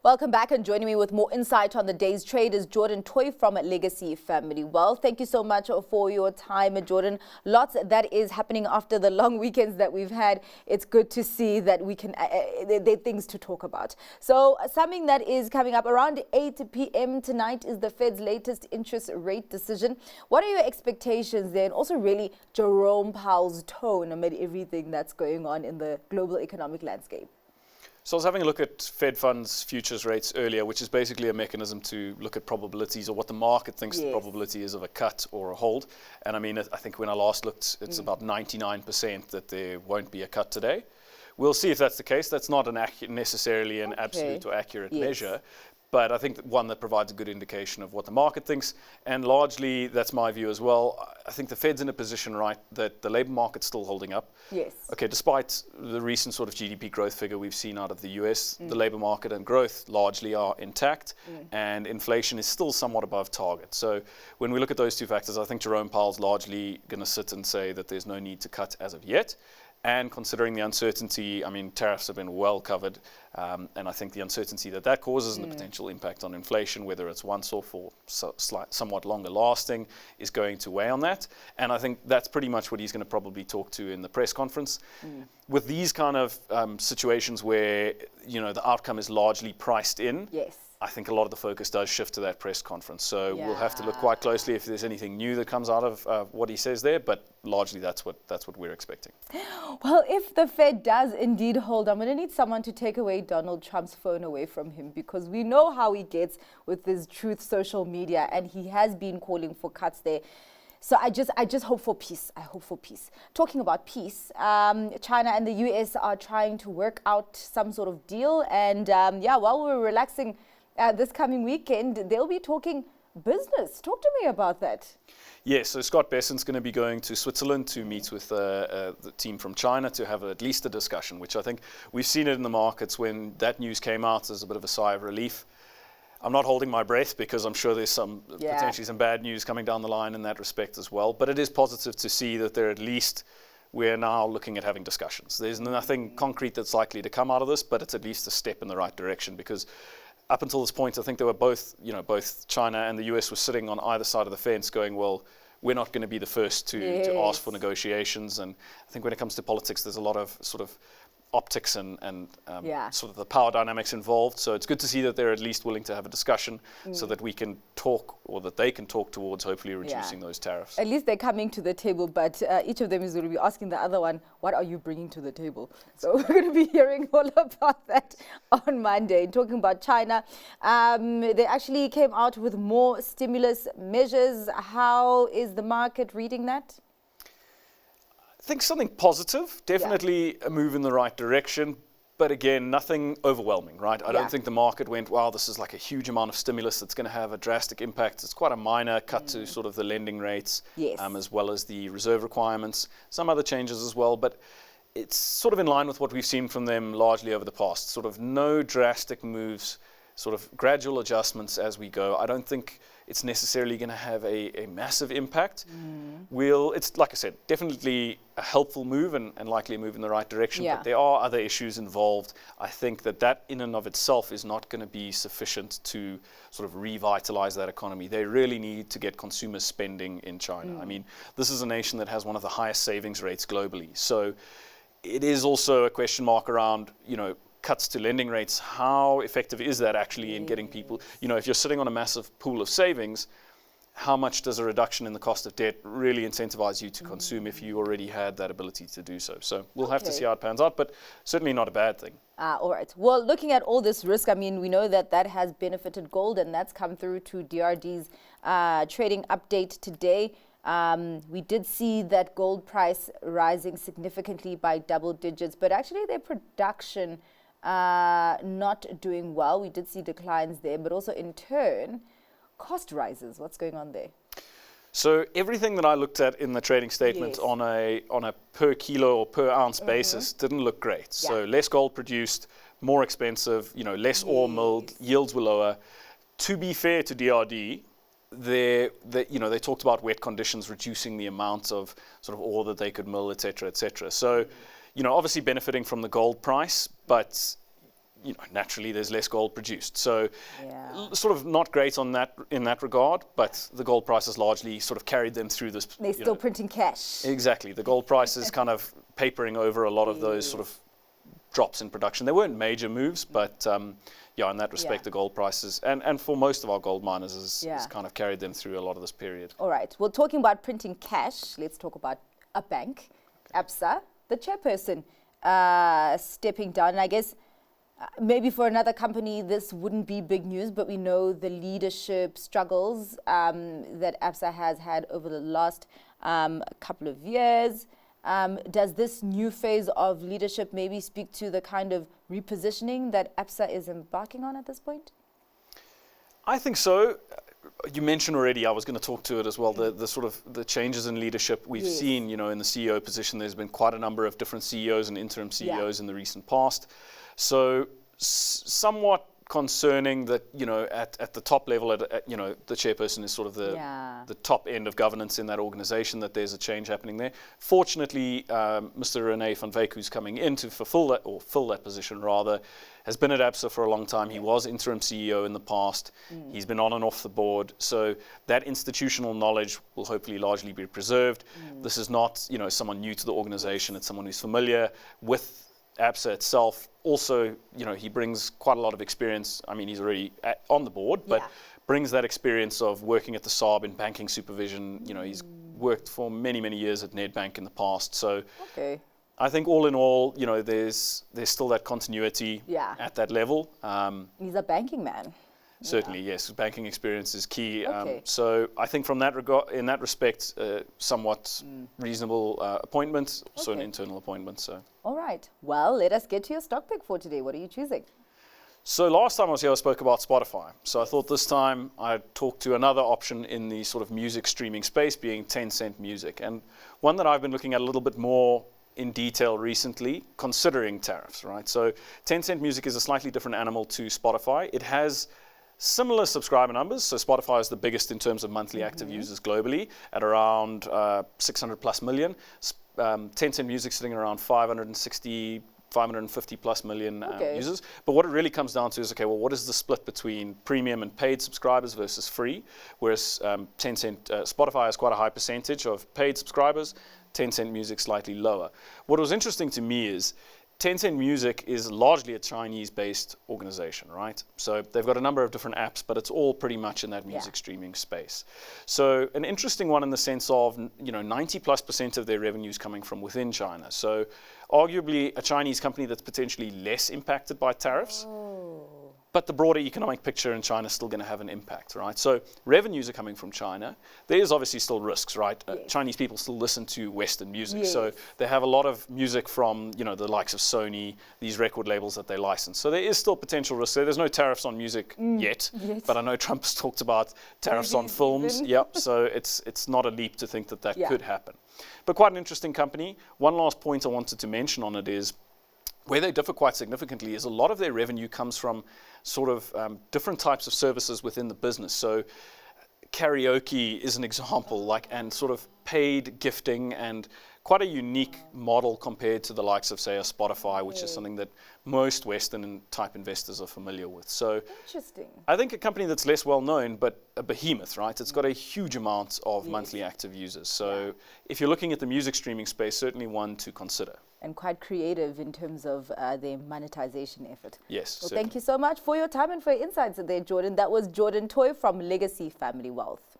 Welcome back, and joining me with more insight on the day's trade is Jordan Toy from Legacy Family Wealth. Thank you so much for your time, Jordan. Lots that is happening after the long weekends that we've had. It's good to see that we can, there are things to talk about. So something that is coming up around 8 p.m. tonight is the Fed's latest interest rate decision. What are your expectations there? And also really Jerome Powell's tone amid everything that's going on in the global economic landscape. So I was having a look at Fed funds futures rates earlier, which is basically a mechanism to look at probabilities or what the market thinks the probability is of a cut or a hold. And I mean, I think when I last looked, it's about 99% that there won't be a cut today. We'll see if that's the case. That's not necessarily an absolute or accurate measure, but I think one that provides a good indication of what the market thinks. And largely, that's my view as well. I think the Fed's in a position, right, that the labor market's still holding up. Yes. Okay, despite the recent sort of GDP growth figure we've seen out of the US, the labor market and growth largely are intact, and inflation is still somewhat above target. So when we look at those two factors, I think Jerome Powell's largely going to sit and say that there's no need to cut as of yet. And considering the uncertainty, I mean, tariffs have been well covered, and I think the uncertainty that that causes and the potential impact on inflation, whether it's once-off or somewhat longer lasting, is going to weigh on that. And I think that's pretty much what he's going to probably talk to in the press conference. With these kind of situations where, you know, the outcome is largely priced in, I think a lot of the focus does shift to that press conference. So we'll have to look quite closely if there's anything new that comes out of what he says there, but largely that's what we're expecting. Well, if the Fed does indeed hold, I'm going to need someone to take away Donald Trump's phone away from him, because we know how he gets with his Truth social media, and he has been calling for cuts there. So I just hope for peace. I hope for peace. Talking about peace, China and the US are trying to work out some sort of deal. And while we're relaxing this coming weekend, they'll be talking business. Talk to me about that. Yes, so Scott Bessent's going to be going to Switzerland to meet with the team from China to have at least a discussion, which I think we've seen it in the markets when that news came out as a bit of a sigh of relief. I'm not holding my breath because I'm sure there's potentially some bad news coming down the line in that respect as well. But it is positive to see that we're now looking at having discussions. There's nothing concrete that's likely to come out of this, but it's at least a step in the right direction, because up until this point, I think they were both China and the US were sitting on either side of the fence going, well, we're not going to be the first to ask for negotiations. And I think when it comes to politics, there's a lot of sort of optics and sort of the power dynamics involved. So it's good to see that they're at least willing to have a discussion so that we can talk, or that they can talk towards hopefully reducing those tariffs. At least they're coming to the table, but each of them is going to be asking the other one, what are you bringing to the table? So we're going to be hearing all about that on Monday. Talking about China, they actually came out with more stimulus measures. How is the market reading that? I think something positive, definitely a move in the right direction, but again, nothing overwhelming, right? I don't think the market went, wow, this is like a huge amount of stimulus that's going to have a drastic impact. It's quite a minor cut to sort of the lending rates, as well as the reserve requirements, some other changes as well, but it's sort of in line with what we've seen from them largely over the past. Sort of no drastic moves, sort of gradual adjustments as we go. I don't think it's necessarily going to have a massive impact. It's like I said, definitely a helpful move and likely a move in the right direction, but there are other issues involved. I think that in and of itself is not going to be sufficient to sort of revitalize that economy. They really need to get consumer spending in China. I mean, this is a nation that has one of the highest savings rates globally. So it is also a question mark around, cuts to lending rates. How effective is that actually in getting people, if you're sitting on a massive pool of savings, how much does a reduction in the cost of debt really incentivize you to consume if you already had that ability to do so? So we'll have to see how it pans out, but certainly not a bad thing. All right. Well, looking at all this risk, I mean, we know that has benefited gold, and that's come through to DRD's trading update today. We did see that gold price rising significantly by double digits, but actually their production not doing well. We did see declines there, but also in turn, cost rises. What's going on there? So everything that I looked at in the trading statement on a per kilo or per ounce basis didn't look great. So less gold produced, more expensive, less ore milled, yields were lower. To be fair to DRD, they talked about wet conditions reducing the amount of sort of ore that they could mill, et cetera, et cetera. So obviously benefiting from the gold price, but naturally there's less gold produced. So sort of not great on that in that regard, but the gold price has largely sort of carried them through this. They're still printing cash. Exactly. The gold price is kind of papering over a lot of those sort of drops in production. There weren't major moves, but in that respect, the gold prices, and for most of our gold miners, has kind of carried them through a lot of this period. All right. Well, talking about printing cash, let's talk about a bank, Absa, the chairperson stepping down. And I guess maybe for another company, this wouldn't be big news, but we know the leadership struggles that Absa has had over the last couple of years. Does this new phase of leadership maybe speak to the kind of repositioning that Absa is embarking on at this point? I think so. You mentioned already, I was going to talk to it as well, the sort of the changes in leadership we've seen, in the CEO position. There's been quite a number of different CEOs and interim CEOs in the recent past. So somewhat concerning that, at the top level, the chairperson is sort of the top end of governance in that organization, that there's a change happening there. Fortunately, Mr. Rene van Wyk, who's coming in to fill that position rather, has been at Absa for a long time. He was interim CEO in the past. He's been on and off the board. So that institutional knowledge will hopefully largely be preserved. This is not, someone new to the organization. It's someone who's familiar with Absa itself. Also, he brings quite a lot of experience. I mean, he's already on the board, but brings that experience of working at the SARB in banking supervision. He's worked for many, many years at Nedbank in the past. So I think all in all, there's still that continuity at that level. He's a banking man. Certainly, yes. Banking experience is key. So I think from that regard, in that respect, somewhat reasonable appointment, also an internal appointment. So. All right. Well, let us get to your stock pick for today. What are you choosing? So last time I was here, I spoke about Spotify. So I thought this time I'd talk to another option in the sort of music streaming space, being Tencent Music, and one that I've been looking at a little bit more in detail recently, considering tariffs, right? So Tencent Music is a slightly different animal to Spotify. It has similar subscriber numbers. So Spotify is the biggest in terms of monthly active users globally at around 600 plus million. Tencent Music sitting around 560, 550 plus million users. But what it really comes down to is, what is the split between premium and paid subscribers versus free? Whereas Spotify has quite a high percentage of paid subscribers, Tencent Music slightly lower. What was interesting to me is Tencent Music is largely a Chinese-based organization, right? So they've got a number of different apps, but it's all pretty much in that music streaming space. So an interesting one in the sense of, 90+% of their revenue is coming from within China. So arguably a Chinese company that's potentially less impacted by tariffs. But the broader economic picture in China is still going to have an impact, right? So revenues are coming from China. There is obviously still risks, right? Chinese people still listen to Western music. So they have a lot of music from, the likes of Sony, these record labels that they license. So there is still potential risk there. There's no tariffs on music yet, but I know Trump has talked about tariffs on films. So it's not a leap to think that could happen. But quite an interesting company. One last point I wanted to mention on it is, where they differ quite significantly is a lot of their revenue comes from sort of different types of services within the business. So karaoke is an example, and sort of paid gifting, and quite a unique model compared to the likes of, say, a Spotify, which is something that most Western type investors are familiar with. So interesting. I think a company that's less well known, but a behemoth, right? It's got a huge amount of monthly active users. So if you're looking at the music streaming space, certainly one to consider. And quite creative in terms of their monetization effort. Yes. Well, thank you so much for your time and for your insights there, Jordan. That was Jordan Toy from Legacy Family Wealth.